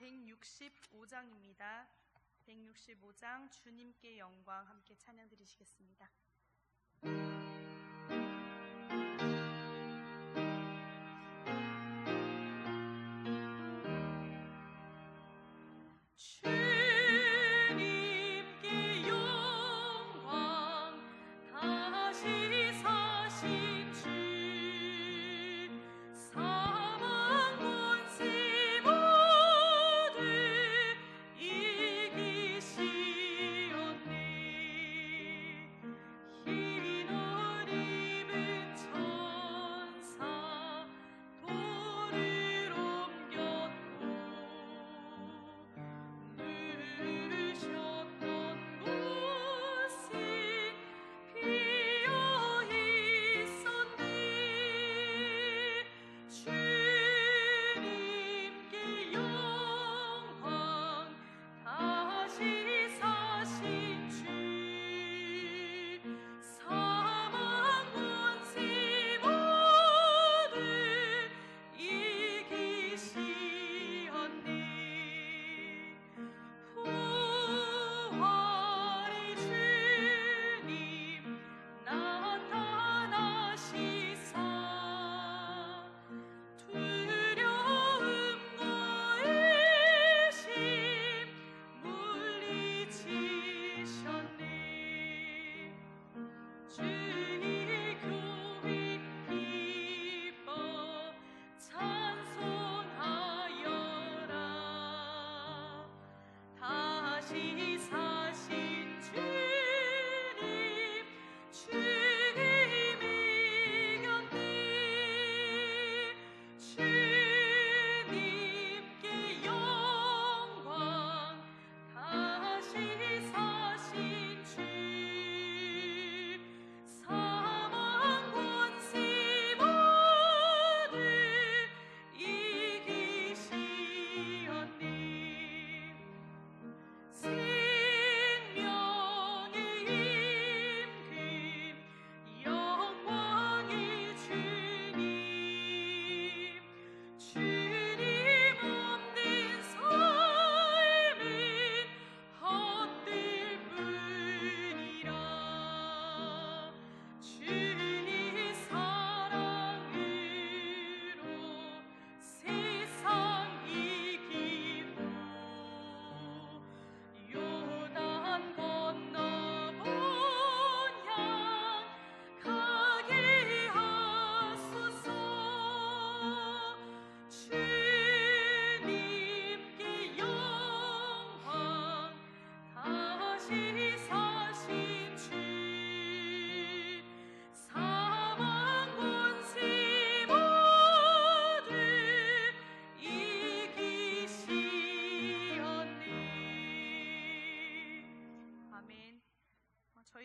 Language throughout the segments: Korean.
165장입니다. 165장 주님께 영광 함께 찬양 드리시겠습니다.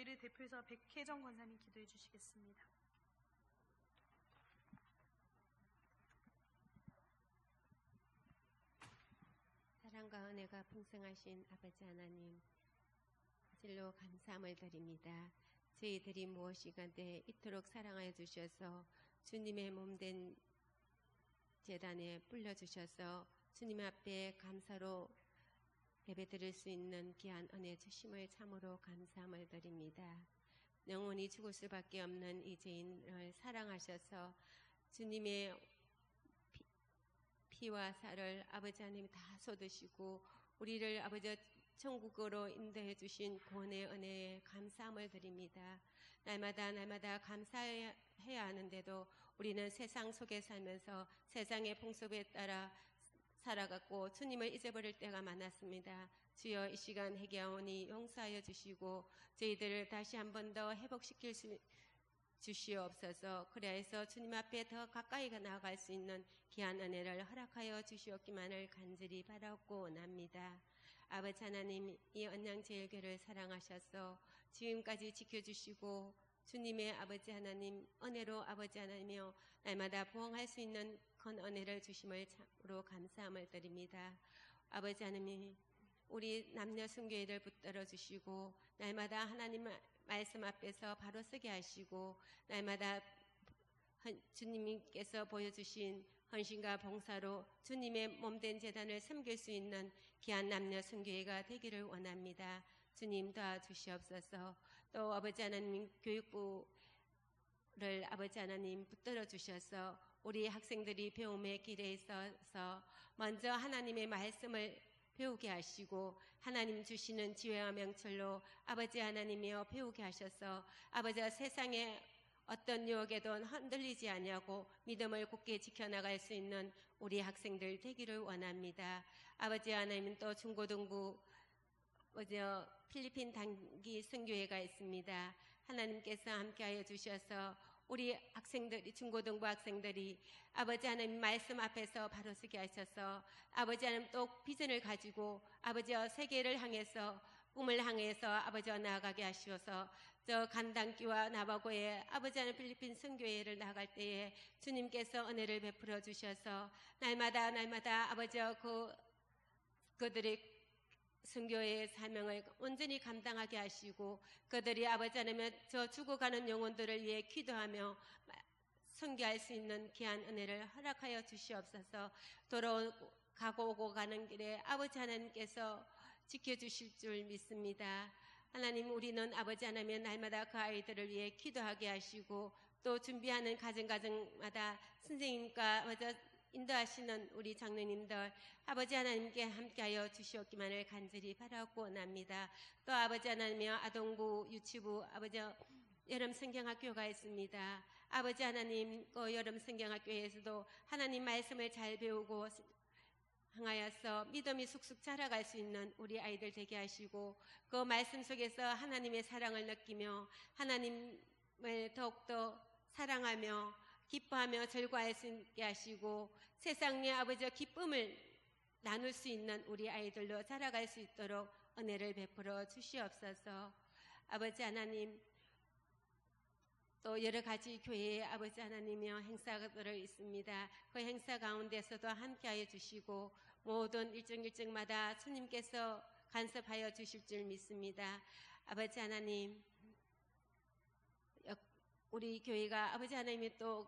저희를 대표해서 백혜정 권사님 기도해 주시겠습니다. 사랑과 은혜가 풍성하신 아버지 하나님, 진로 감사함을 드립니다. 저희들이 무엇이간데 이토록 사랑하여 주셔서 주님의 몸된 제단에 불러주셔서 주님 앞에 감사로 예배드릴 수 있는 귀한 은혜 주심을 참으로 감사함을 드립니다. 영원히 죽을 수밖에 없는 이 죄인을 사랑하셔서 주님의 피와 살을 아버지 하나님이 다 쏟으시고 우리를 아버지 천국으로 인도해 주신 구원의 은혜에 감사함을 드립니다. 날마다 감사해야 하는데도 우리는 세상 속에 살면서 세상의 풍습에 따라 살아갔고 주님을 잊어버릴 때가 많았습니다. 주여, 이 시간 회개하오니 용서하여 주시고 저희들을 다시 한 번 더 회복시킬 수 주시옵소서. 그래서 주님 앞에 더 가까이 나아갈 수 있는 귀한 은혜를 허락하여 주시옵기만을 간절히 바라고 원합니다. 아버지 하나님, 이 언양제일교를 사랑하셔서 지금까지 지켜주시고 주님의 아버지 하나님 은혜로 아버지 하나님이여 날마다 부흥할 수 있는 큰 은혜를 주심을 참으로 감사함을 드립니다. 아버지 하나님, 우리 남녀 순교회를 붙들어 주시고 날마다 하나님 말씀 앞에서 바로 서게 하시고 날마다 주님께서 보여주신 헌신과 봉사로 주님의 몸된 제단을 섬길 수 있는 귀한 남녀 선교회가 되기를 원합니다. 주님 도와주시옵소서. 또 아버지 하나님 교육부를 아버지 하나님 붙들어 주셔서 우리 학생들이 배움의 길에 있어서 먼저 하나님의 말씀을 배우게 하시고 하나님 주시는 지혜와 명철로 아버지 하나님이여 배우게 하셔서 아버지가 세상에 어떤 유혹에도 흔들리지 아니하고 믿음을 굳게 지켜나갈 수 있는 우리 학생들 되기를 원합니다. 아버지 하나님 또 중고등부 필리핀 단기 선교회가 있습니다. 하나님께서 함께하여 주셔서 우리 학생들이 중고등부 학생들이 아버지 하나님 말씀 앞에서 바로 서게 하셔서 아버지 하나님 또 비전을 가지고 아버지와 세계를 향해서 꿈을 향해서 아버지와 나아가게 하시어서 저 간당교와 나바고의 아버지 하나님 필리핀 선교회를 나갈 때에 주님께서 은혜를 베풀어 주셔서 날마다 아버지와 그들의 선교의 사명을 온전히 감당하게 하시고 그들이 아버지 하나님 저 죽어가는 영혼들을 위해 기도하며 선교할 수 있는 귀한 은혜를 허락하여 주시옵소서. 돌아가고 오고 가는 길에 아버지 하나님께서 지켜주실 줄 믿습니다. 하나님 우리는 아버지 하나님의 날마다 그 아이들을 위해 기도하게 하시고 또 준비하는 가정마다 선생님과 먼저 인도하시는 우리 장로님들 아버지 하나님께 함께하여 주시옵기만을 간절히 바라고 원합니다. 또 아버지 하나님이여 아동부 유치부 아버지 여름 성경학교가 있습니다. 아버지 하나님 그 여름 성경학교에서도 하나님 말씀을 잘 배우고 향하여서 믿음이 쑥쑥 자라갈 수 있는 우리 아이들 되게 하시고 그 말씀 속에서 하나님의 사랑을 느끼며 하나님을 더욱더 사랑하며 기뻐하며 즐거워할 수 있게 하시고 세상의 아버지와 기쁨을 나눌 수 있는 우리 아이들로 자라갈 수 있도록 은혜를 베풀어 주시옵소서. 아버지 하나님 또 여러 가지 교회의 아버지 하나님이여 행사들을 있습니다. 그 행사 가운데서도 함께하여 주시고 모든 일정마다 주님께서 간섭하여 주실 줄 믿습니다. 아버지 하나님 우리 교회가 아버지 하나님이 또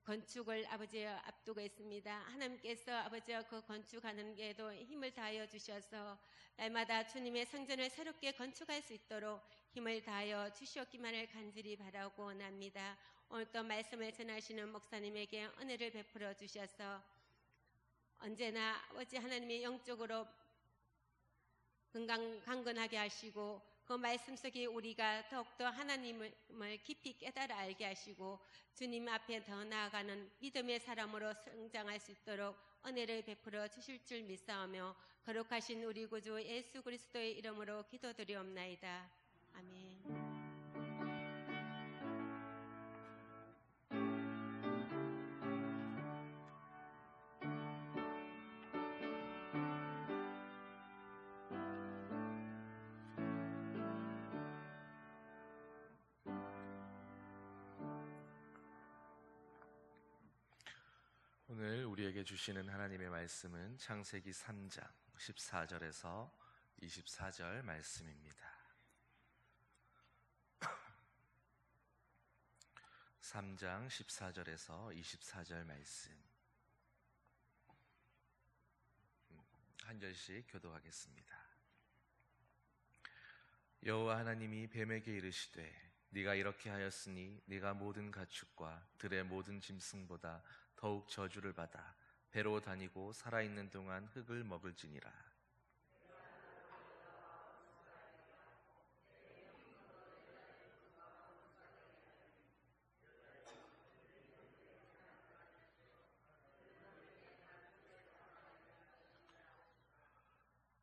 건축을 아버지 앞두고 있습니다. 하나님께서 아버지와 그 건축하는 게도 힘을 다하여 주셔서 날마다 주님의 성전을 새롭게 건축할 수 있도록 힘을 다하여 주시옵기만을 간절히 바라고 원합니다. 오늘 또 말씀을 전하시는 목사님에게 은혜를 베풀어 주셔서 언제나 아버지 하나님의 영적으로 강건하게 하시고 그 말씀 속에 우리가 더욱더 하나님을 깊이 깨달아 알게 하시고 주님 앞에 더 나아가는 믿음의 사람으로 성장할 수 있도록 은혜를 베풀어 주실 줄 믿사오며 거룩하신 우리 구주 예수 그리스도의 이름으로 기도드리옵나이다. 아멘. 오늘 우리에게 주시는 하나님의 말씀은 창세기 3장 14절에서 24절 말씀입니다. 3장 14절에서 24절 말씀 한 절씩 교독하겠습니다. 여호와 하나님이 뱀에게 이르시되 네가 이렇게 하였으니 네가 모든 가축과 들의 모든 짐승보다 더욱 저주를 받아 배로 다니고 살아있는 동안 흙을 먹을지니라.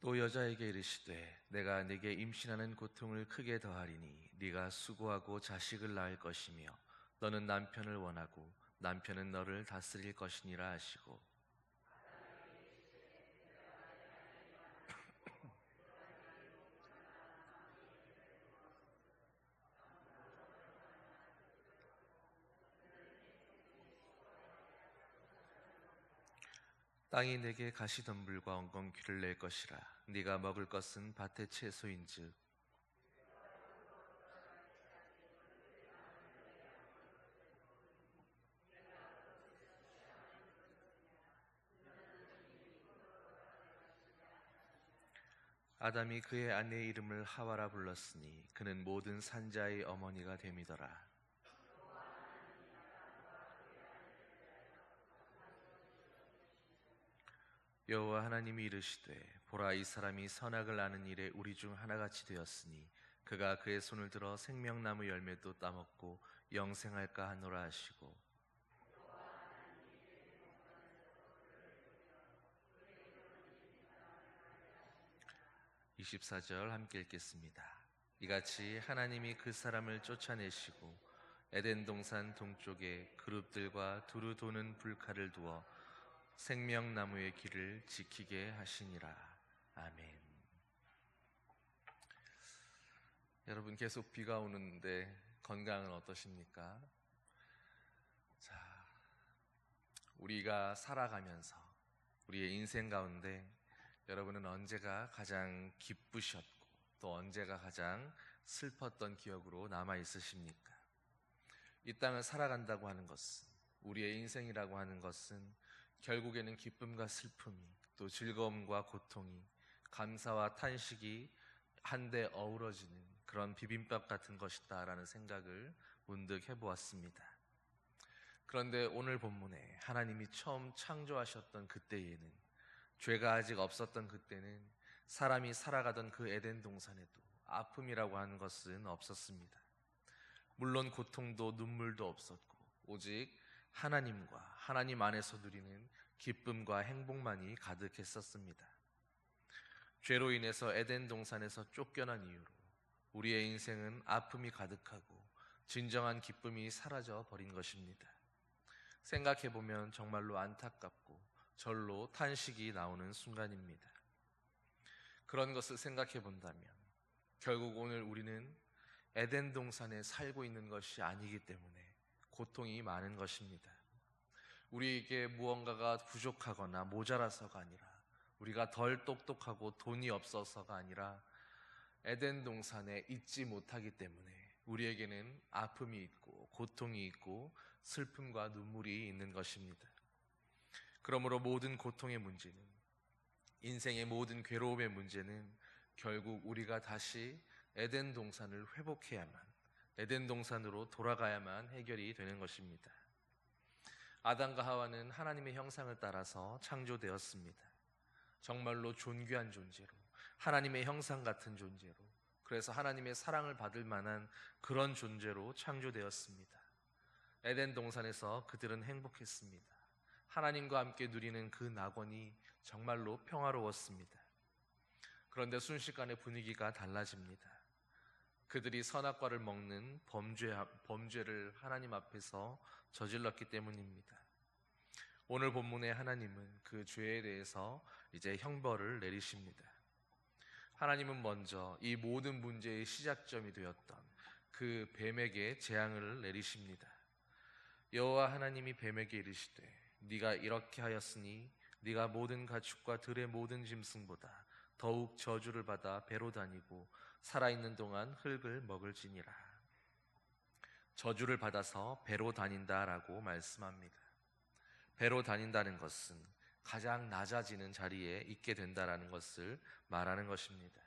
또 여자에게 이르시되 내가 네게 임신하는 고통을 크게 더하리니 네가 수고하고 자식을 낳을 것이며 너는 남편을 원하고 남편은 너를 다스릴 것이니라 하시고 땅이 내게 가시덤불과 엉겅퀴를 낼 것이라. 네가 먹을 것은 밭의 채소인즉 아담이 그의 아내의 이름을 하와라 불렀으니 그는 모든 산자의 어머니가 됨이더라. 여호와 하나님이 이르시되 보라, 이 사람이 선악을 아는 일에 우리 중 하나같이 되었으니 그가 그의 손을 들어 생명나무 열매도 따먹고 영생할까 하노라 하시고, 24절 함께 읽겠습니다. 이같이 하나님이 그 사람을 쫓아내시고 에덴 동산 동쪽에 그룹들과 두루 도는 불칼을 두어 생명나무의 길을 지키게 하시니라. 아멘. 여러분, 계속 비가 오는데 건강은 어떠십니까? 자, 우리가 살아가면서 우리의 인생 가운데 여러분은 언제가 가장 기쁘셨고 또 언제가 가장 슬펐던 기억으로 남아 있으십니까? 이 땅을 살아간다고 하는 것은, 우리의 인생이라고 하는 것은 결국에는 기쁨과 슬픔이, 또 즐거움과 고통이, 감사와 탄식이 한데 어우러지는 그런 비빔밥 같은 것이다라는 생각을 문득 해보았습니다. 그런데 오늘 본문에 하나님이 처음 창조하셨던 그때에는, 죄가 아직 없었던 그때는 사람이 살아가던 그 에덴 동산에도 아픔이라고 하는 것은 없었습니다. 물론 고통도 눈물도 없었고 오직 하나님과 하나님 안에서 누리는 기쁨과 행복만이 가득했었습니다. 죄로 인해서 에덴 동산에서 쫓겨난 이후로 우리의 인생은 아픔이 가득하고 진정한 기쁨이 사라져 버린 것입니다. 생각해보면 정말로 안타깝고 절로 탄식이 나오는 순간입니다. 그런 것을 생각해 본다면 결국 오늘 우리는 에덴 동산에 살고 있는 것이 아니기 때문에 고통이 많은 것입니다. 우리에게 무언가가 부족하거나 모자라서가 아니라, 우리가 덜 똑똑하고 돈이 없어서가 아니라 에덴 동산에 있지 못하기 때문에 우리에게는 아픔이 있고 고통이 있고 슬픔과 눈물이 있는 것입니다. 그러므로 모든 고통의 문제는, 인생의 모든 괴로움의 문제는 결국 우리가 다시 에덴 동산을 회복해야만, 에덴 동산으로 돌아가야만 해결이 되는 것입니다. 아담과 하와는 하나님의 형상을 따라서 창조되었습니다. 정말로 존귀한 존재로, 하나님의 형상 같은 존재로, 그래서 하나님의 사랑을 받을 만한 그런 존재로 창조되었습니다. 에덴 동산에서 그들은 행복했습니다. 하나님과 함께 누리는 그 낙원이 정말로 평화로웠습니다. 그런데 순식간에 분위기가 달라집니다. 그들이 선악과를 먹는 범죄를 하나님 앞에서 저질렀기 때문입니다. 오늘 본문의 하나님은 그 죄에 대해서 이제 형벌을 내리십니다. 하나님은 먼저 이 모든 문제의 시작점이 되었던 그 뱀에게 재앙을 내리십니다. 여호와 하나님이 뱀에게 이르시되 네가 이렇게 하였으니 네가 모든 가축과 들의 모든 짐승보다 더욱 저주를 받아 배로 다니고 살아있는 동안 흙을 먹을지니라. 저주를 받아서 배로 다닌다라고 말씀합니다. 배로 다닌다는 것은 가장 낮아지는 자리에 있게 된다라는 것을 말하는 것입니다.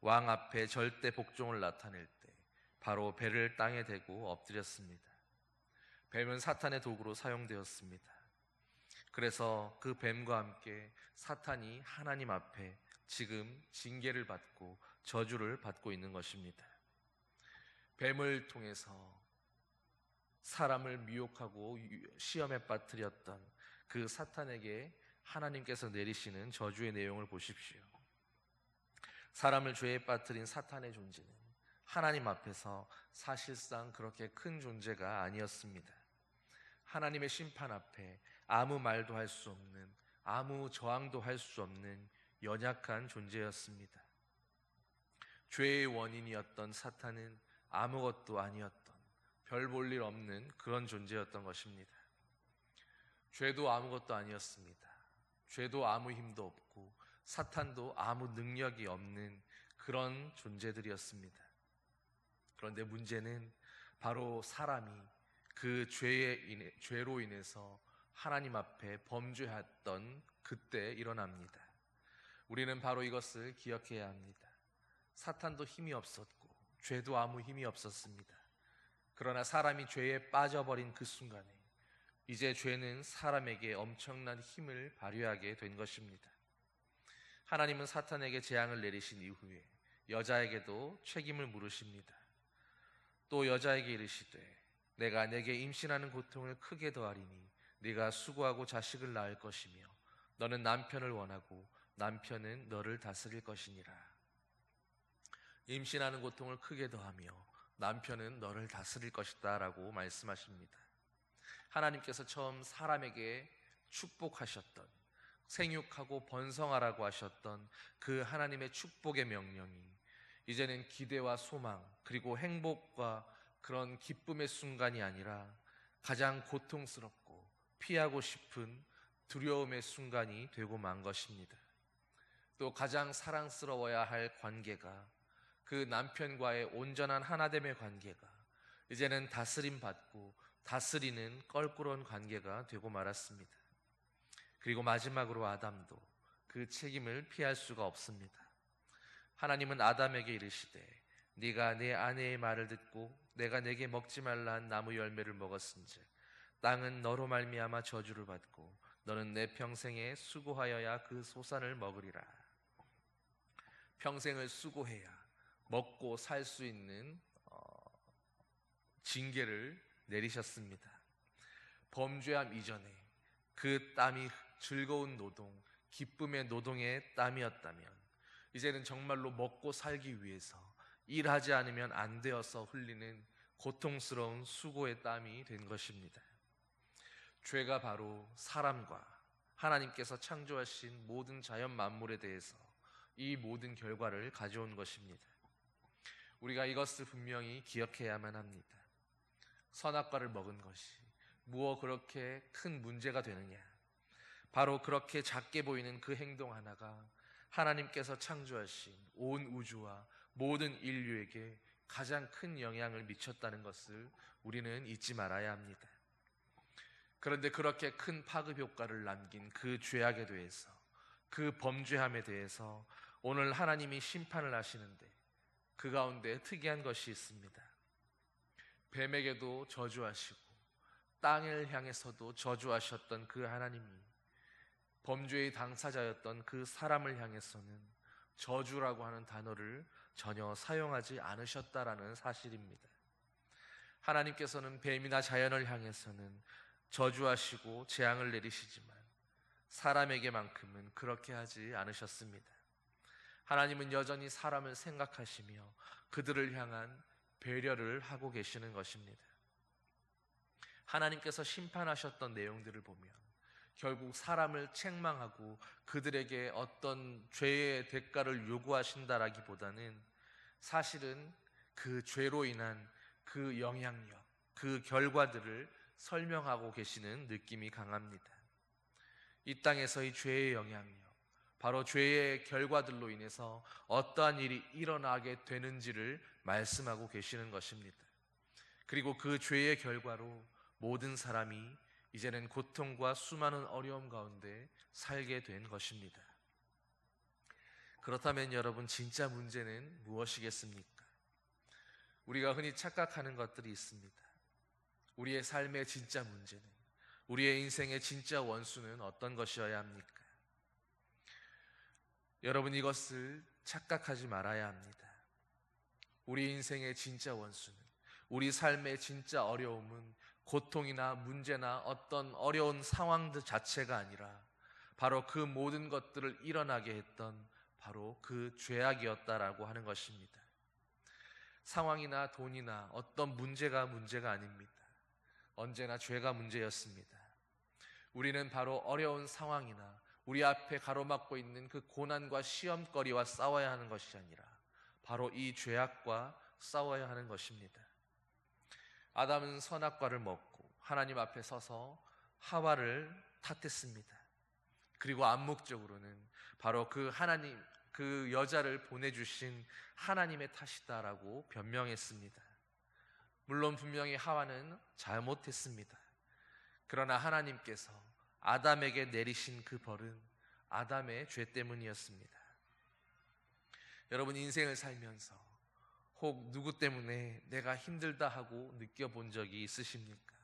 왕 앞에 절대 복종을 나타낼 때 바로 배를 땅에 대고 엎드렸습니다. 뱀은 사탄의 도구로 사용되었습니다. 그래서 그 뱀과 함께 사탄이 하나님 앞에 지금 징계를 받고 저주를 받고 있는 것입니다. 뱀을 통해서 사람을 미혹하고 시험에 빠뜨렸던 그 사탄에게 하나님께서 내리시는 저주의 내용을 보십시오. 사람을 죄에 빠뜨린 사탄의 존재는 하나님 앞에서 사실상 그렇게 큰 존재가 아니었습니다. 하나님의 심판 앞에 아무 말도 할 수 없는, 아무 저항도 할 수 없는 연약한 존재였습니다. 죄의 원인이었던 사탄은 아무것도 아니었던, 별 볼 일 없는 그런 존재였던 것입니다. 죄도 아무것도 아니었습니다. 죄도 아무 힘도 없고 사탄도 아무 능력이 없는 그런 존재들이었습니다. 그런데 문제는 바로 사람이 그 죄로 인해서 하나님 앞에 범죄했던 그때 일어납니다. 우리는 바로 이것을 기억해야 합니다. 사탄도 힘이 없었고 죄도 아무 힘이 없었습니다. 그러나 사람이 죄에 빠져버린 그 순간에 이제 죄는 사람에게 엄청난 힘을 발휘하게 된 것입니다. 하나님은 사탄에게 재앙을 내리신 이후에 여자에게도 책임을 물으십니다. 또 여자에게 이르시되 내가 내게 임신하는 고통을 크게 더하리니 네가 수고하고 자식을 낳을 것이며 너는 남편을 원하고 남편은 너를 다스릴 것이니라. 임신하는 고통을 크게 더하며 남편은 너를 다스릴 것이다 라고 말씀하십니다. 하나님께서 처음 사람에게 축복하셨던, 생육하고 번성하라고 하셨던 그 하나님의 축복의 명령이 이제는 기대와 소망 그리고 행복과 그런 기쁨의 순간이 아니라 가장 고통스럽고 피하고 싶은 두려움의 순간이 되고 만 것입니다. 또 가장 사랑스러워야 할 관계가, 그 남편과의 온전한 하나됨의 관계가 이제는 다스림받고 다스리는 껄끄러운 관계가 되고 말았습니다. 그리고 마지막으로 아담도 그 책임을 피할 수가 없습니다. 하나님은 아담에게 이르시되 네가 내 아내의 말을 듣고 내가 내게 먹지 말라 한 나무 열매를 먹었은즉 땅은 너로 말미암아 저주를 받고 너는 내 평생에 수고하여야 그 소산을 먹으리라. 평생을 수고해야 먹고 살 수 있는 징계를 내리셨습니다. 범죄함 이전에 그 땀이 즐거운 노동, 기쁨의 노동의 땀이었다면 이제는 정말로 먹고 살기 위해서 일하지 않으면 안 되어서 흘리는 고통스러운 수고의 땀이 된 것입니다. 죄가 바로 사람과 하나님께서 창조하신 모든 자연 만물에 대해서 이 모든 결과를 가져온 것입니다. 우리가 이것을 분명히 기억해야만 합니다. 선악과를 먹은 것이 무엇 그렇게 큰 문제가 되느냐? 바로 그렇게 작게 보이는 그 행동 하나가 하나님께서 창조하신 온 우주와 모든 인류에게 가장 큰 영향을 미쳤다는 것을 우리는 잊지 말아야 합니다. 그런데 그렇게 큰 파급 효과를 남긴 그 죄악에 대해서, 그 범죄함에 대해서 오늘 하나님이 심판을 하시는데 그 가운데 특이한 것이 있습니다. 뱀에게도 저주하시고 땅을 향해서도 저주하셨던 그 하나님이 범죄의 당사자였던 그 사람을 향해서는 저주라고 하는 단어를 전혀 사용하지 않으셨다라는 사실입니다. 하나님께서는 뱀이나 자연을 향해서는 저주하시고 재앙을 내리시지만 사람에게만큼은 그렇게 하지 않으셨습니다. 하나님은 여전히 사람을 생각하시며 그들을 향한 배려를 하고 계시는 것입니다. 하나님께서 심판하셨던 내용들을 보면 결국 사람을 책망하고 그들에게 어떤 죄의 대가를 요구하신다라기보다는 사실은 그 죄로 인한 그 영향력, 그 결과들을 설명하고 계시는 느낌이 강합니다. 이 땅에서의 죄의 영향력, 바로 죄의 결과들로 인해서 어떠한 일이 일어나게 되는지를 말씀하고 계시는 것입니다. 그리고 그 죄의 결과로 모든 사람이 이제는 고통과 수많은 어려움 가운데 살게 된 것입니다. 그렇다면 여러분, 진짜 문제는 무엇이겠습니까? 우리가 흔히 착각하는 것들이 있습니다. 우리의 삶의 진짜 문제는, 우리의 인생의 진짜 원수는 어떤 것이어야 합니까? 여러분, 이것을 착각하지 말아야 합니다. 우리 인생의 진짜 원수는, 우리 삶의 진짜 어려움은 고통이나 문제나 어떤 어려운 상황들 자체가 아니라 바로 그 모든 것들을 일어나게 했던 바로 그 죄악이었다라고 하는 것입니다. 상황이나 돈이나 어떤 문제가 아닙니다. 언제나 죄가 문제였습니다. 우리는 바로 어려운 상황이나 우리 앞에 가로막고 있는 그 고난과 시험거리와 싸워야 하는 것이 아니라 바로 이 죄악과 싸워야 하는 것입니다. 아담은 선악과를 먹고 하나님 앞에 서서 하와를 탓했습니다. 그리고 암묵적으로는 바로 그 여자를 보내주신 하나님의 탓이다라고 변명했습니다. 물론 분명히 하와는 잘못했습니다. 그러나 하나님께서 아담에게 내리신 그 벌은 아담의 죄 때문이었습니다. 여러분 인생을 살면서 혹 누구 때문에 내가 힘들다 하고 느껴본 적이 있으십니까?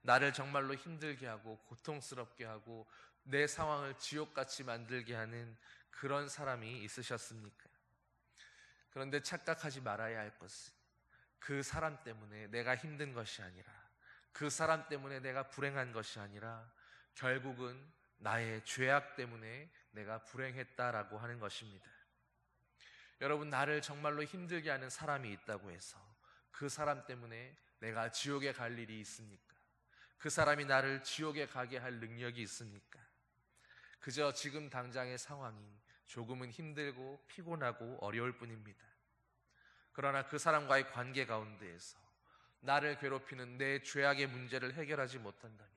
나를 정말로 힘들게 하고 고통스럽게 하고 내 상황을 지옥같이 만들게 하는 그런 사람이 있으셨습니까? 그런데 착각하지 말아야 할 것은 그 사람 때문에 내가 힘든 것이 아니라, 그 사람 때문에 내가 불행한 것이 아니라 결국은 나의 죄악 때문에 내가 불행했다라고 하는 것입니다. 여러분, 나를 정말로 힘들게 하는 사람이 있다고 해서 그 사람 때문에 내가 지옥에 갈 일이 있습니까? 그 사람이 나를 지옥에 가게 할 능력이 있습니까? 그저 지금 당장의 상황이 조금은 힘들고 피곤하고 어려울 뿐입니다. 그러나 그 사람과의 관계 가운데에서 나를 괴롭히는 내 죄악의 문제를 해결하지 못한다면,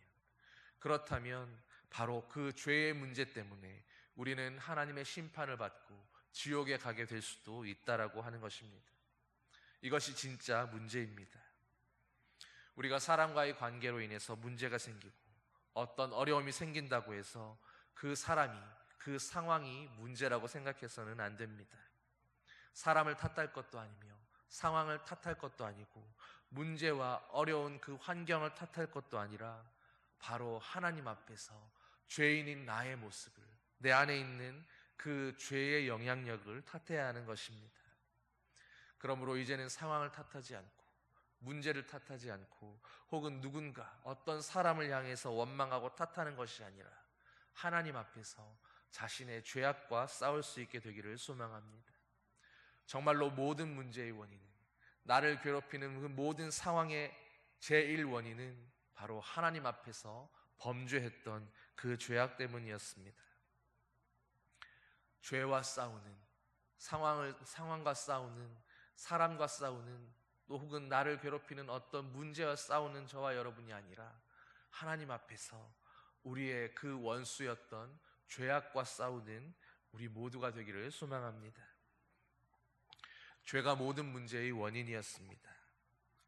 그렇다면 바로 그 죄의 문제 때문에 우리는 하나님의 심판을 받고 지옥에 가게 될 수도 있다라고 하는 것입니다. 이것이 진짜 문제입니다. 우리가 사람과의 관계로 인해서 문제가 생기고 어떤 어려움이 생긴다고 해서 그 사람이, 그 상황이 문제라고 생각해서는 안 됩니다. 사람을 탓할 것도 아니며 상황을 탓할 것도 아니고 문제와 어려운 그 환경을 탓할 것도 아니라 바로 하나님 앞에서 죄인인 나의 모습을, 내 안에 있는 그 죄의 영향력을 탓해야 하는 것입니다. 그러므로 이제는 상황을 탓하지 않고 문제를 탓하지 않고 혹은 누군가 어떤 사람을 향해서 원망하고 탓하는 것이 아니라 하나님 앞에서 자신의 죄악과 싸울 수 있게 되기를 소망합니다. 정말로 모든 문제의 원인은, 나를 괴롭히는 그 모든 상황의 제1원인은 바로 하나님 앞에서 범죄했던 그 죄악 때문이었습니다. 죄와 싸우는, 상황과 싸우는, 사람과 싸우는, 또 혹은 나를 괴롭히는 어떤 문제와 싸우는 저와 여러분이 아니라 하나님 앞에서 우리의 그 원수였던 죄악과 싸우는 우리 모두가 되기를 소망합니다. 죄가 모든 문제의 원인이었습니다.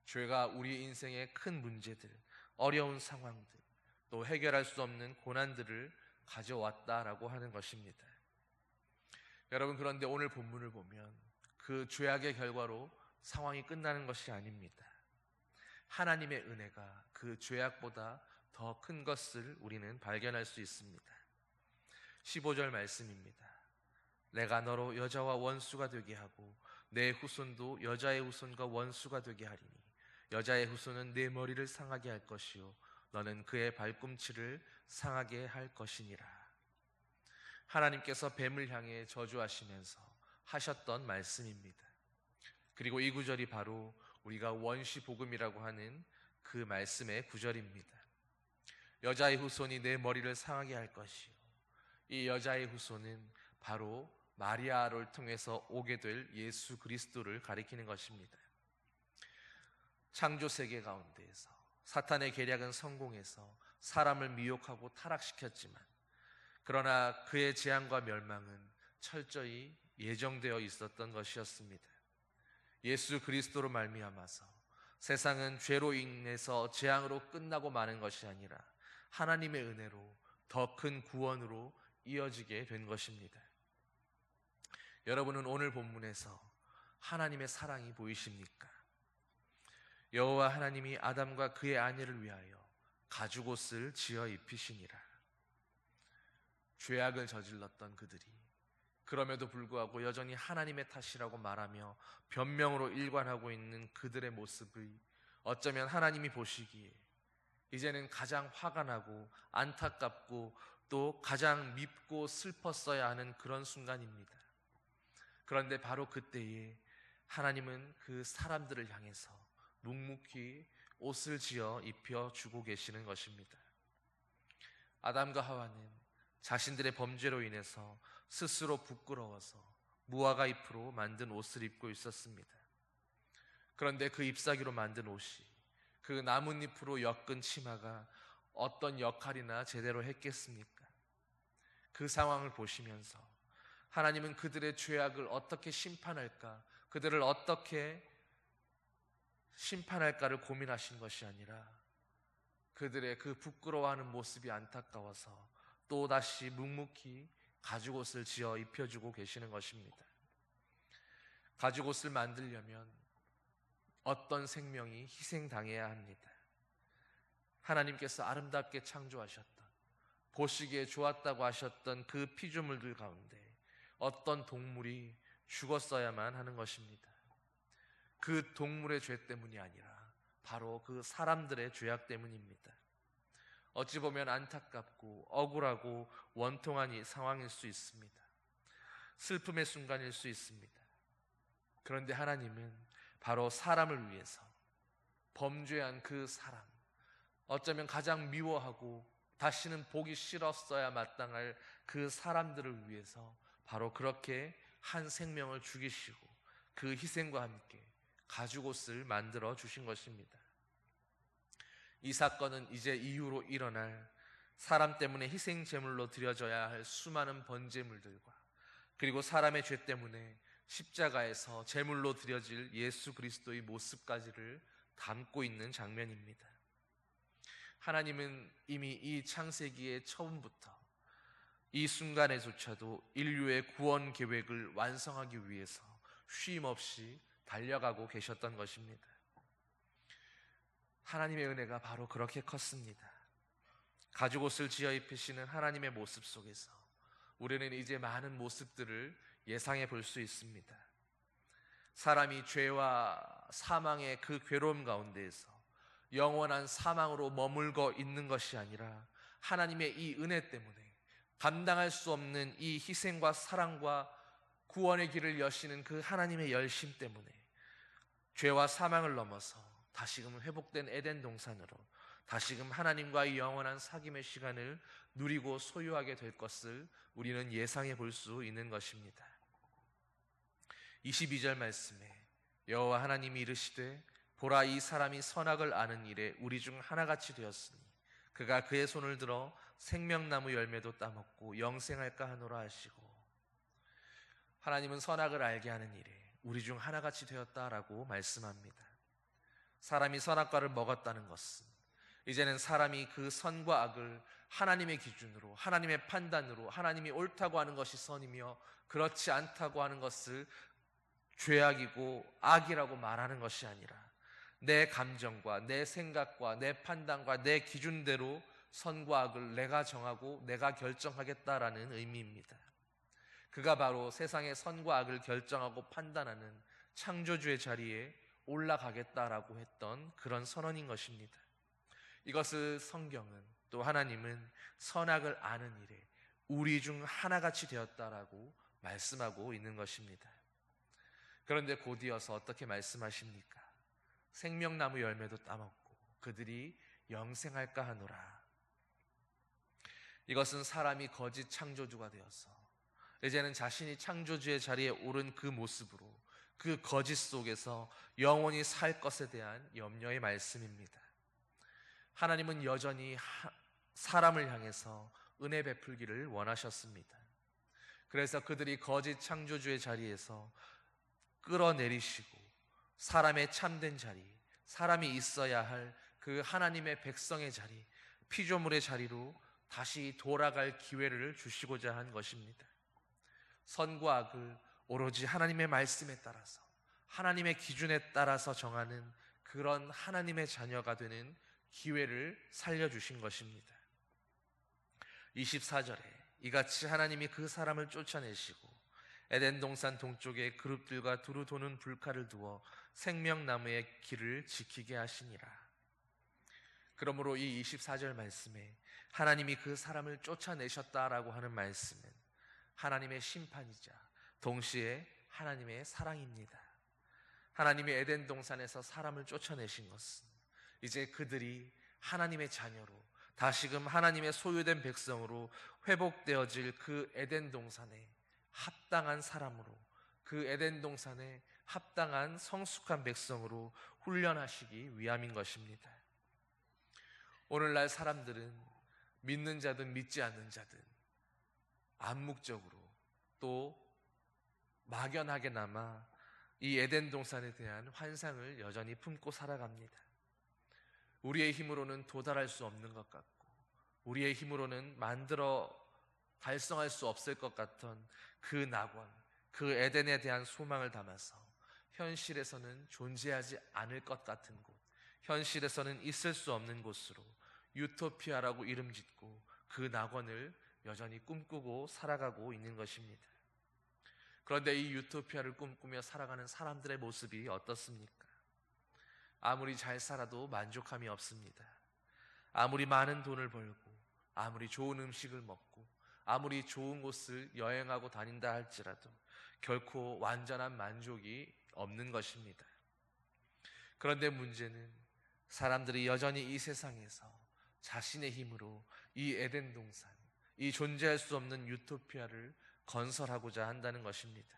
죄가 우리 인생의 큰 문제들, 어려운 상황들, 또 해결할 수 없는 고난들을 가져왔다라고 하는 것입니다. 여러분, 그런데 오늘 본문을 보면 그 죄악의 결과로 상황이 끝나는 것이 아닙니다. 하나님의 은혜가 그 죄악보다 더 큰 것을 우리는 발견할 수 있습니다. 15절 말씀입니다. 내가 너로 여자와 원수가 되게 하고 내 후손도 여자의 후손과 원수가 되게 하리니 여자의 후손은 내 머리를 상하게 할 것이요 너는 그의 발꿈치를 상하게 할 것이니라. 하나님께서 뱀을 향해 저주하시면서 하셨던 말씀입니다. 그리고 이 구절이 바로 우리가 원시 복음이라고 하는 그 말씀의 구절입니다. 여자의 후손이 내 머리를 상하게 할 것이요, 이 여자의 후손은 바로 마리아를 통해서 오게 될 예수 그리스도를 가리키는 것입니다. 창조 세계 가운데에서 사탄의 계략은 성공해서 사람을 미혹하고 타락시켰지만, 그러나 그의 재앙과 멸망은 철저히 예정되어 있었던 것이었습니다. 예수 그리스도로 말미암아서 세상은 죄로 인해서 재앙으로 끝나고 마는 것이 아니라 하나님의 은혜로 더 큰 구원으로 이어지게 된 것입니다. 여러분은 오늘 본문에서 하나님의 사랑이 보이십니까? 여호와 하나님이 아담과 그의 아내를 위하여 가죽옷을 지어 입히시니라. 죄악을 저질렀던 그들이 그럼에도 불구하고 여전히 하나님의 탓이라고 말하며 변명으로 일관하고 있는 그들의 모습을 어쩌면 하나님이 보시기에 이제는 가장 화가 나고 안타깝고 또 가장 밉고 슬펐어야 하는 그런 순간입니다. 그런데 바로 그때에 하나님은 그 사람들을 향해서 묵묵히 옷을 지어 입혀주고 계시는 것입니다. 아담과 하와는 자신들의 범죄로 인해서 스스로 부끄러워서 무화과 잎으로 만든 옷을 입고 있었습니다. 그런데 그 잎사귀로 만든 옷이, 그 나뭇잎으로 엮은 치마가 어떤 역할이나 제대로 했겠습니까? 그 상황을 보시면서 하나님은 그들의 죄악을 어떻게 심판할까, 그들을 어떻게 심판할까를 고민하신 것이 아니라 그들의 그 부끄러워하는 모습이 안타까워서 또다시 묵묵히 가죽옷을 지어 입혀주고 계시는 것입니다. 가죽옷을 만들려면 어떤 생명이 희생당해야 합니다. 하나님께서 아름답게 창조하셨던, 보시기에 좋았다고 하셨던 그 피조물들 가운데 어떤 동물이 죽었어야만 하는 것입니다. 그 동물의 죄 때문이 아니라 바로 그 사람들의 죄악 때문입니다. 어찌 보면 안타깝고 억울하고 원통한 이 상황일 수 있습니다. 슬픔의 순간일 수 있습니다. 그런데 하나님은 바로 사람을 위해서, 범죄한 그 사람, 어쩌면 가장 미워하고 다시는 보기 싫었어야 마땅할 그 사람들을 위해서 바로 그렇게 한 생명을 죽이시고 그 희생과 함께 가죽옷을 만들어 주신 것입니다. 이 사건은 이제 이후로 일어날 사람 때문에 희생 제물로 드려져야 할 수많은 번제물들과 그리고 사람의 죄 때문에 십자가에서 제물로 드려질 예수 그리스도의 모습까지를 담고 있는 장면입니다. 하나님은 이미 이 창세기의 처음부터 이 순간에조차도 인류의 구원 계획을 완성하기 위해서 쉼 없이 달려가고 계셨던 것입니다. 하나님의 은혜가 바로 그렇게 컸습니다. 가죽옷을 지어 입히시는 하나님의 모습 속에서 우리는 이제 많은 모습들을 예상해 볼 수 있습니다. 사람이 죄와 사망의 그 괴로움 가운데에서 영원한 사망으로 머물고 있는 것이 아니라 하나님의 이 은혜 때문에 감당할 수 없는 이 희생과 사랑과 구원의 길을 여시는 그 하나님의 열심 때문에 죄와 사망을 넘어서 다시금 회복된 에덴 동산으로 다시금 하나님과의 영원한 사귐의 시간을 누리고 소유하게 될 것을 우리는 예상해 볼 수 있는 것입니다. 22절 말씀에 여호와 하나님이 이르시되 보라, 이 사람이 선악을 아는 일에 우리 중 하나같이 되었으니 그가 그의 손을 들어 생명나무 열매도 따먹고 영생할까 하노라 하시고, 하나님은 선악을 알게 하는 일에 우리 중 하나같이 되었다라고 말씀합니다. 사람이 선악과를 먹었다는 것은 이제는 사람이 그 선과 악을 하나님의 기준으로, 하나님의 판단으로 하나님이 옳다고 하는 것이 선이며 그렇지 않다고 하는 것을 죄악이고 악이라고 말하는 것이 아니라 내 감정과 내 생각과 내 판단과 내 기준대로 선과 악을 내가 정하고 내가 결정하겠다라는 의미입니다. 그가 바로 세상의 선과 악을 결정하고 판단하는 창조주의 자리에 올라가겠다라고 했던 그런 선언인 것입니다. 이것을 성경은, 또 하나님은 선악을 아는 일에 우리 중 하나같이 되었다라고 말씀하고 있는 것입니다. 그런데 곧이어서 어떻게 말씀하십니까? 생명나무 열매도 따먹고 그들이 영생할까 하노라. 이것은 사람이 거짓 창조주가 되어서 이제는 자신이 창조주의 자리에 오른 그 모습으로 그 거짓 속에서 영원히 살 것에 대한 염려의 말씀입니다. 하나님은 여전히 사람을 향해서 은혜 베풀기를 원하셨습니다. 그래서 그들이 거짓 창조주의 자리에서 끌어내리시고 사람의 참된 자리, 사람이 있어야 할 그 하나님의 백성의 자리, 피조물의 자리로 다시 돌아갈 기회를 주시고자 한 것입니다. 선과 악을 오로지 하나님의 말씀에 따라서, 하나님의 기준에 따라서 정하는 그런 하나님의 자녀가 되는 기회를 살려주신 것입니다. 24절에 이같이 하나님이 그 사람을 쫓아내시고 에덴 동산 동쪽에 그룹들과 두루 도는 불칼을 두어 생명나무의 길을 지키게 하시니라. 그러므로 이 24절 말씀에 하나님이 그 사람을 쫓아내셨다라고 하는 말씀은 하나님의 심판이자 동시에 하나님의 사랑입니다. 하나님이 에덴 동산에서 사람을 쫓아내신 것은 이제 그들이 하나님의 자녀로 다시금 하나님의 소유된 백성으로 회복되어질 그 에덴 동산에 합당한 사람으로, 그 에덴 동산에 합당한 성숙한 백성으로 훈련하시기 위함인 것입니다. 오늘날 사람들은 믿는 자든 믿지 않는 자든 암묵적으로 또 막연하게나마 이 에덴 동산에 대한 환상을 여전히 품고 살아갑니다. 우리의 힘으로는 도달할 수 없는 것 같고 우리의 힘으로는 만들어 달성할 수 없을 것 같던 그 낙원, 그 에덴에 대한 소망을 담아서 현실에서는 존재하지 않을 것 같은 곳, 현실에서는 있을 수 없는 곳으로 유토피아라고 이름 짓고 그 낙원을 여전히 꿈꾸고 살아가고 있는 것입니다. 그런데 이 유토피아를 꿈꾸며 살아가는 사람들의 모습이 어떻습니까? 아무리 잘 살아도 만족함이 없습니다. 아무리 많은 돈을 벌고, 아무리 좋은 음식을 먹고, 아무리 좋은 곳을 여행하고 다닌다 할지라도 결코 완전한 만족이 없는 것입니다. 그런데 문제는 사람들이 여전히 이 세상에서 자신의 힘으로 이 에덴 동산, 이 존재할 수 없는 유토피아를 건설하고자 한다는 것입니다.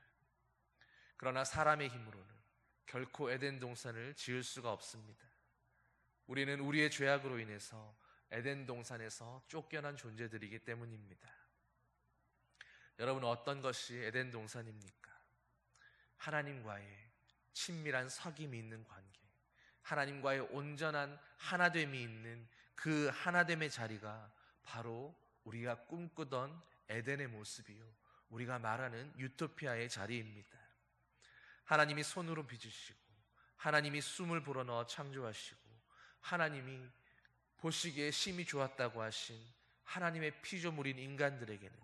그러나 사람의 힘으로는 결코 에덴 동산을 지을 수가 없습니다. 우리는 우리의 죄악으로 인해서 에덴 동산에서 쫓겨난 존재들이기 때문입니다. 여러분, 어떤 것이 에덴 동산입니까? 하나님과의 친밀한 사귐이 있는 관계, 하나님과의 온전한 하나됨이 있는 그 하나됨의 자리가 바로 우리가 꿈꾸던 에덴의 모습이요, 우리가 말하는 유토피아의 자리입니다. 하나님이 손으로 빚으시고, 하나님이 숨을 불어넣어 창조하시고, 하나님이 보시기에 심히 좋았다고 하신 하나님의 피조물인 인간들에게는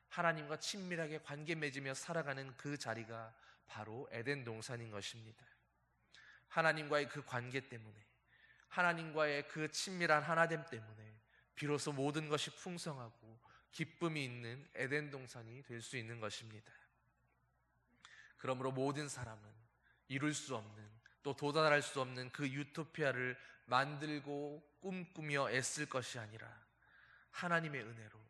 하나님과 친밀하게 관계 맺으며 살아가는 그 자리가 바로 에덴 동산인 것입니다. 하나님과의 그 관계 때문에, 하나님과의 그 친밀한 하나됨 때문에 비로소 모든 것이 풍성하고 기쁨이 있는 에덴 동산이 될 수 있는 것입니다. 그러므로 모든 사람은 이룰 수 없는, 또 도달할 수 없는 그 유토피아를 만들고 꿈꾸며 애쓸 것이 아니라 하나님의 은혜로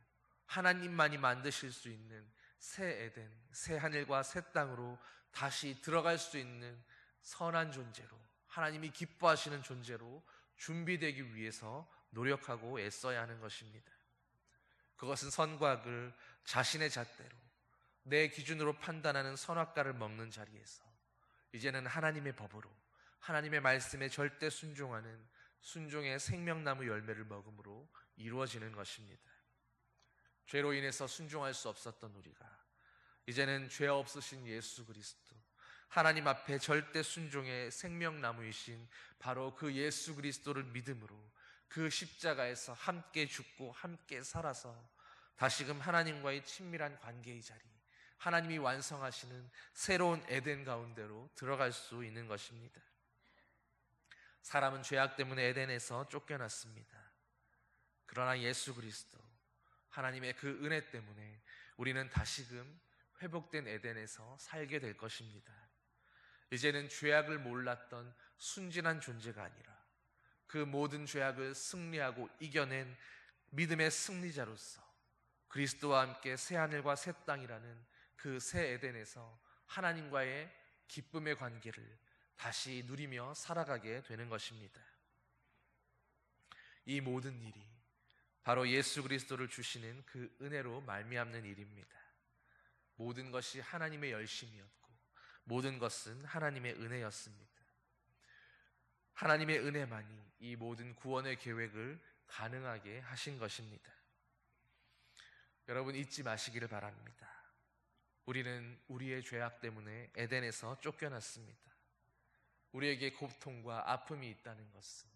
하나님만이 만드실 수 있는 새 에덴, 새 하늘과 새 땅으로 다시 들어갈 수 있는 선한 존재로, 하나님이 기뻐하시는 존재로 준비되기 위해서 노력하고 애써야 하는 것입니다. 그것은 선과 악을 자신의 잣대로 내 기준으로 판단하는 선악과를 먹는 자리에서 이제는 하나님의 법으로, 하나님의 말씀에 절대 순종하는 순종의 생명나무 열매를 먹음으로 이루어지는 것입니다. 죄로 인해서 순종할 수 없었던 우리가 이제는 죄 없으신 예수 그리스도, 하나님 앞에 절대 순종의 생명나무이신 바로 그 예수 그리스도를 믿음으로 그 십자가에서 함께 죽고 함께 살아서 다시금 하나님과의 친밀한 관계의 자리, 하나님이 완성하시는 새로운 에덴 가운데로 들어갈 수 있는 것입니다. 사람은 죄악 때문에 에덴에서 쫓겨났습니다. 그러나 예수 그리스도, 하나님의 그 은혜 때문에 우리는 다시금 회복된 에덴에서 살게 될 것입니다. 이제는 죄악을 몰랐던 순진한 존재가 아니라 그 모든 죄악을 승리하고 이겨낸 믿음의 승리자로서 그리스도와 함께 새 하늘과 새 땅이라는 그 새 에덴에서 하나님과의 기쁨의 관계를 다시 누리며 살아가게 되는 것입니다. 이 모든 일이 바로 예수 그리스도를 주시는 그 은혜로 말미암는 일입니다. 모든 것이 하나님의 열심이었고 모든 것은 하나님의 은혜였습니다. 하나님의 은혜만이 이 모든 구원의 계획을 가능하게 하신 것입니다. 여러분, 잊지 마시기를 바랍니다. 우리는 우리의 죄악 때문에 에덴에서 쫓겨났습니다. 우리에게 고통과 아픔이 있다는 것은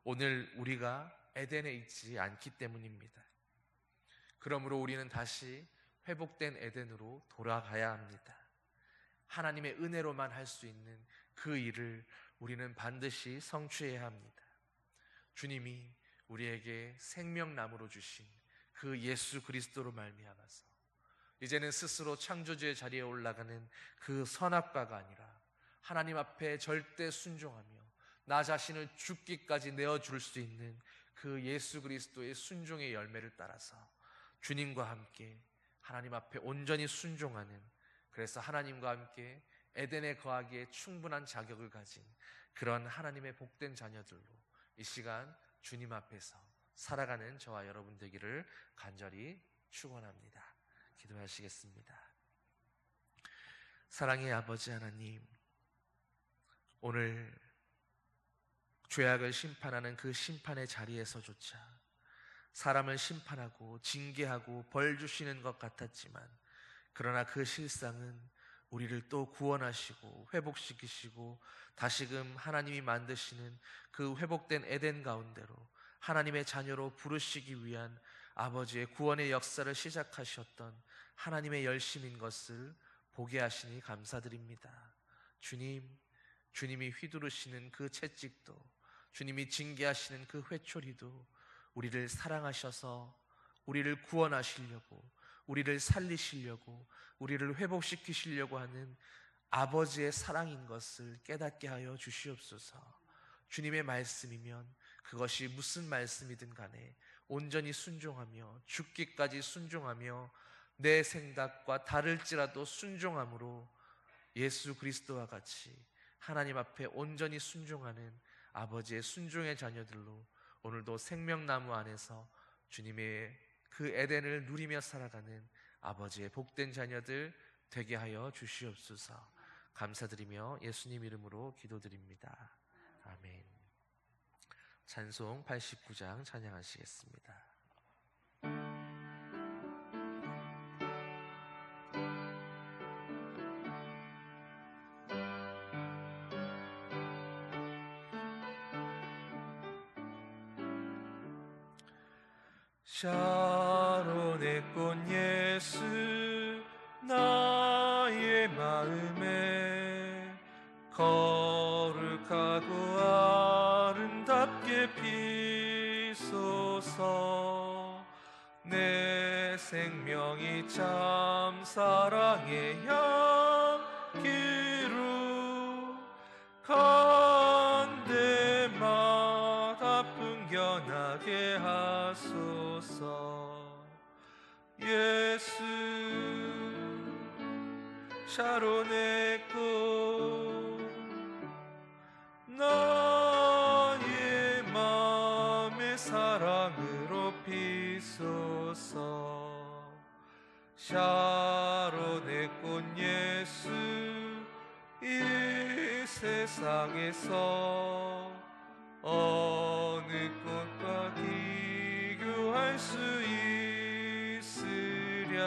오늘 우리가 에덴에 있지 않기 때문입니다. 그러므로 우리는 다시 회복된 에덴으로 돌아가야 합니다. 하나님의 은혜로만 할 수 있는 그 일을 우리는 반드시 성취해야 합니다. 주님이 우리에게 생명나무로 주신 그 예수 그리스도로 말미암아서 이제는 스스로 창조주의 자리에 올라가는 그 선악과가 아니라 하나님 앞에 절대 순종하며 나 자신을 죽기까지 내어줄 수 있는 그 예수 그리스도의 순종의 열매를 따라서 주님과 함께 하나님 앞에 온전히 순종하는, 그래서 하나님과 함께 에덴에 거하기에 충분한 자격을 가진 그런 하나님의 복된 자녀들로 이 시간 주님 앞에서 살아가는 저와 여러분 되기를 간절히 축원합니다. 기도하시겠습니다. 사랑의 아버지 하나님, 오늘 죄악을 심판하는 그 심판의 자리에서조차 사람을 심판하고 징계하고 벌 주시는 것 같았지만 그러나 그 실상은 우리를 또 구원하시고 회복시키시고 다시금 하나님이 만드시는 그 회복된 에덴 가운데로 하나님의 자녀로 부르시기 위한 아버지의 구원의 역사를 시작하셨던 하나님의 열심인 것을 보게 하시니 감사드립니다. 주님이 휘두르시는 그 채찍도, 주님이 징계하시는 그 회초리도 우리를 사랑하셔서 우리를 구원하시려고, 우리를 살리시려고, 우리를 회복시키시려고 하는 아버지의 사랑인 것을 깨닫게 하여 주시옵소서. 주님의 말씀이면 그것이 무슨 말씀이든 간에 온전히 순종하며 죽기까지 순종하며 내 생각과 다를지라도 순종함으로 예수 그리스도와 같이 하나님 앞에 온전히 순종하는 아버지의 순종의 자녀들로 오늘도 생명나무 안에서 주님의 그 에덴을 누리며 살아가는 아버지의 복된 자녀들 되게 하여 주시옵소서. 감사드리며 예수님 이름으로 기도드립니다. 아멘. 찬송 89장 찬양하시겠습니다. 샤론의 꽃 예수 나의 마음에 거룩하고 아름답게 피소서. 내 생명이 참 사랑의 향기로 간대마다 풍겨나게 하소서. 예수 샤론의 꽃 나의 마음의 사랑으로 피소서. 샤론의 꽃 예수 이 세상에서 어느 꽃과 비교할 수 있으랴.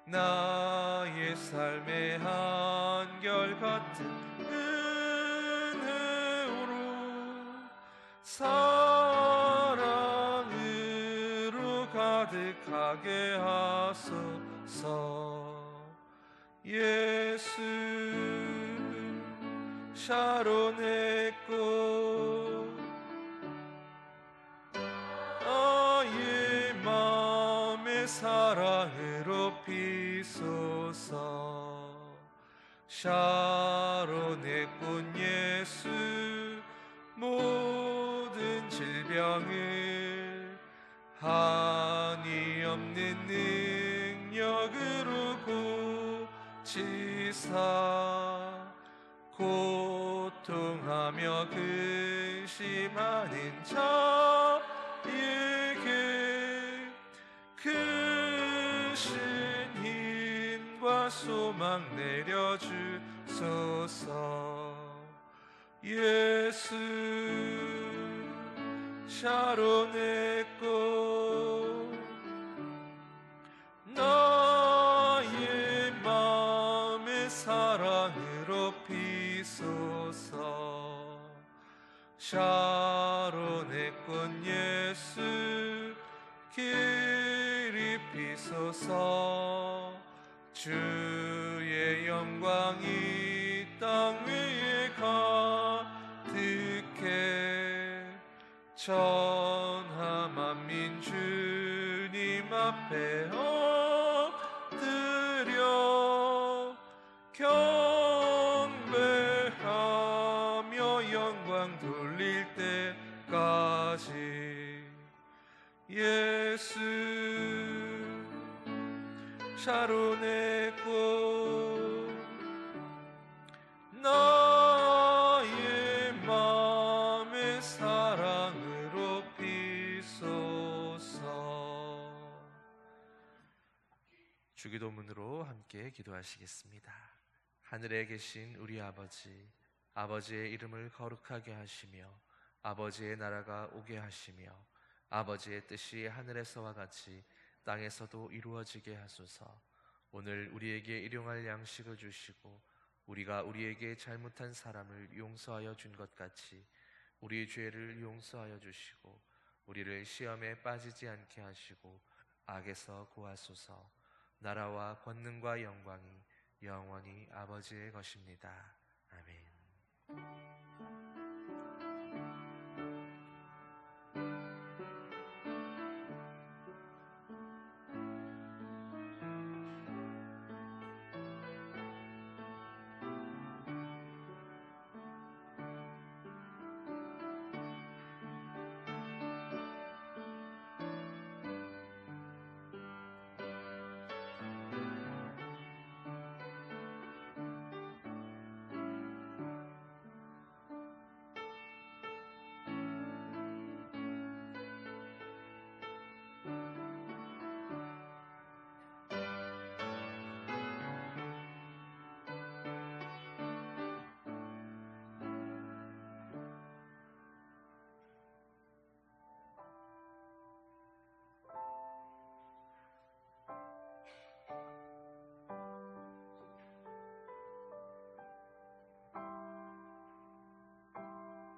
나의 삶의 한결같은 은혜로 사랑으로 가득하게 하소서. 예수 샤론의 꽃 나의 마음의 사랑으로 피소서. 샤론의 꽃 예수 모든 질병을 한이 없는 능력으로 고치사 고통하며 근심하는 자에게 크신 힘과 소망 내려주소서. 예수 샤론의 꽃 나의 마음의 사랑으로 피소서. 샤론의 꽃 예수 길이 피소서. 주의 영광이 땅 위에 가득해 천하 만민 주님 앞에 엎드려 경배하며 영광 돌릴 때까지. 예수 샤론의 꽃 나의 마음의 사랑으로 피소서. 주기도문으로 함께 기도하시겠습니다. 하늘에 계신 우리 아버지, 아버지의 이름을 거룩하게 하시며 아버지의 나라가 오게 하시며 아버지의 뜻이 하늘에서와 같이 땅에서도 이루어지게 하소서. 오늘 우리에게 일용할 양식을 주시고 우리가 우리에게 잘못한 사람을 용서하여 준 것 같이 우리 죄를 용서하여 주시고 우리를 시험에 빠지지 않게 하시고 악에서 구하소서. 나라와 권능과 영광이 영원히 아버지의 것입니다. 아멘.